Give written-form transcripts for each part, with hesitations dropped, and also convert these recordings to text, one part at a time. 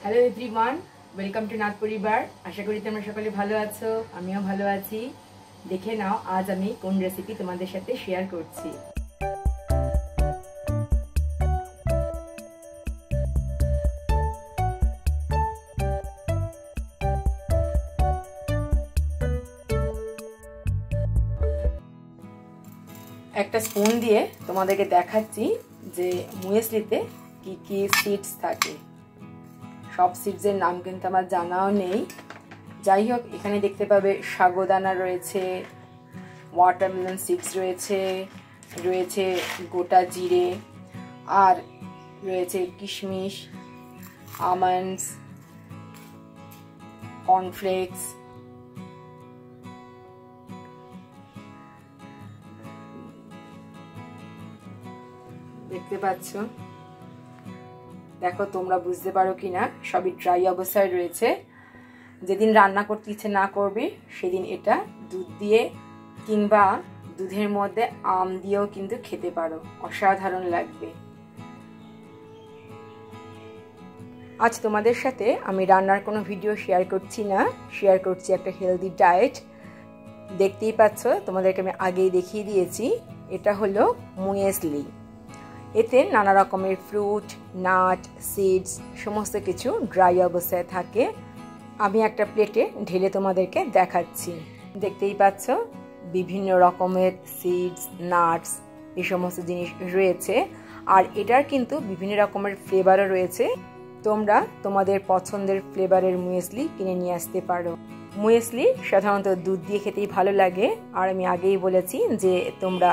Hello everyone, welcome to Nath পরিবার। আশা করি তোমরা সকলে ভালো আছো, আমিও ভালো আছি। দেখে নাও আজ আমি কোন রেসিপি তোমাদের সাথে শেয়ার করছি। একটা স্পুন দিয়ে তোমাদেরকে দেখাচ্ছি যে মুয়েসলিতে কি কি সিডস থাকে। সব সিডসের নাম কিন্তু আমার জানাও নেই। যাই হোক, এখানে দেখতে পাবে সাগোদানা রয়েছে, ওয়াটারমেলন সিডস রয়েছে গোটা জিরে, আর রয়েছে কিশমিশ, আমন্ডস, কর্নফ্লেক্স, দেখতে পাচ্ছ। দেখো তোমরা বুঝতে পারো কিনা, সবই ড্রাই অবস্থায় রয়েছে। যেদিন রান্না করতে ইচ্ছে না করবে সেদিন এটা দুধ দিয়ে কিংবা দুধের মধ্যে আম দিয়েও কিন্তু খেতে পারো, অসাধারণ লাগবে। আজ তোমাদের সাথে আমি রান্নার কোনো ভিডিও শেয়ার করছি না, শেয়ার করছি একটা হেলদি ডায়েট। দেখতেই পাচ্ছ, তোমাদেরকে আমি আগেই দেখিয়ে দিয়েছি। এটা হলো মুয়েসলি। এতে নানা রকমের ফ্রুট, নাট, সিডস সমস্ত কিছু ড্রাই অবস্থায় থাকে। আমি একটা প্লেটে ঢেলে তোমাদেরকে দেখাচ্ছি। দেখতেই পাচ্ছ বিভিন্ন রকমের সিডস, নাটস, এই সমস্ত জিনিস রয়েছে। আর এটার কিন্তু বিভিন্ন রকমের ফ্লেভারও রয়েছে। তোমরা তোমাদের পছন্দের ফ্লেভারের মুয়েসলি কিনে নিয়ে আসতে পারো। মুয়েসলি সাধারণত দুধ দিয়ে খেতেই ভালো লাগে। আর আমি আগেই বলেছি যে তোমরা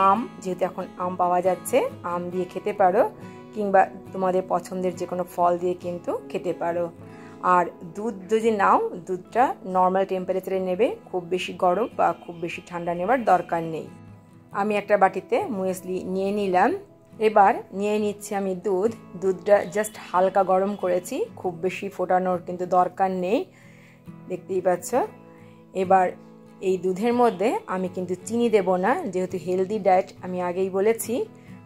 আম, যেহেতু এখন আম পাওয়া যাচ্ছে, আম দিয়ে খেতে পারো, কিংবা তোমাদের পছন্দের যে কোনো ফল দিয়ে কিন্তু খেতে পারো। আর দুধ যদি নাও, দুধটা নর্মাল টেম্পারেচারে নেবে, খুব বেশি গরম বা খুব বেশি ঠান্ডা নেওয়ার দরকার নেই। আমি একটা বাটিতে মুয়েসলি নিয়ে নিলাম। এবার নিয়ে নিচ্ছি আমি দুধটা জাস্ট হালকা গরম করেছি, খুব বেশি ফোটানোর কিন্তু দরকার নেই। দেখতেই পাচ্ছ। এবার এই দুধের মধ্যে আমি কিন্তু চিনি দেব না, যেহেতু হেলদি ডায়েট আমি আগেই বলেছি,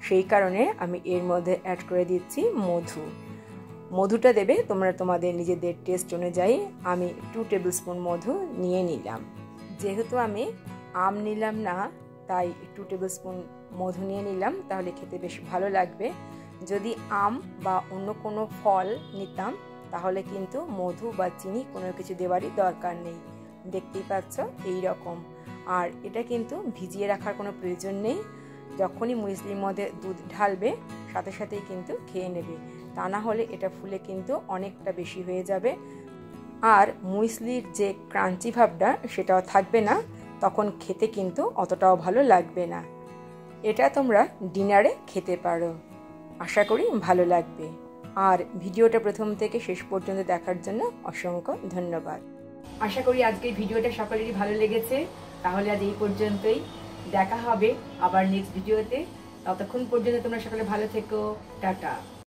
সেই কারণে আমি এর মধ্যে অ্যাড করে দিচ্ছি মধু। মধুটা দেবে তোমরা তোমাদের নিজেদের টেস্ট অনুযায়ী। আমি 2 টেবিল স্পুন মধু নিয়ে নিলাম। যেহেতু আমি আম নিলাম না, তাই 2 টেবিল স্পুন মধু নিয়ে নিলাম, তাহলে খেতে বেশ ভালো লাগবে। যদি আম বা অন্য কোনো ফল নিতাম তাহলে কিন্তু মধু বা চিনি কোনো কিছু দেওয়ারই দরকার নেই। দেখতেই পাচ্ছ এই রকম। আর এটা কিন্তু ভিজিয়ে রাখার কোনো প্রয়োজন নেই। যখনই মুয়েসলির মধ্যে দুধ ঢালবে সাথে সাথেই কিন্তু খেয়ে নেবে, তা না হলে এটা ফুলে কিন্তু অনেকটা বেশি হয়ে যাবে। আর মুয়েসলির যে ক্রাঞ্চি ভাবটা সেটাও থাকবে না, তখন খেতে কিন্তু অতটাও ভালো লাগবে না। এটা তোমরা ডিনারে খেতে পারো, আশা করি ভালো লাগবে। আর ভিডিওটা প্রথম থেকে শেষ পর্যন্ত দেখার জন্য অসংখ্য ধন্যবাদ। আশা করি আজকের ভিডিওটা সকলেরই ভালো লেগেছে। তাহলে আজ এই পর্যন্তই, দেখা হবে আবার নেক্সট ভিডিওতে। ততক্ষণ পর্যন্ত তোমরা সকলে ভালো থেকো। টাটা।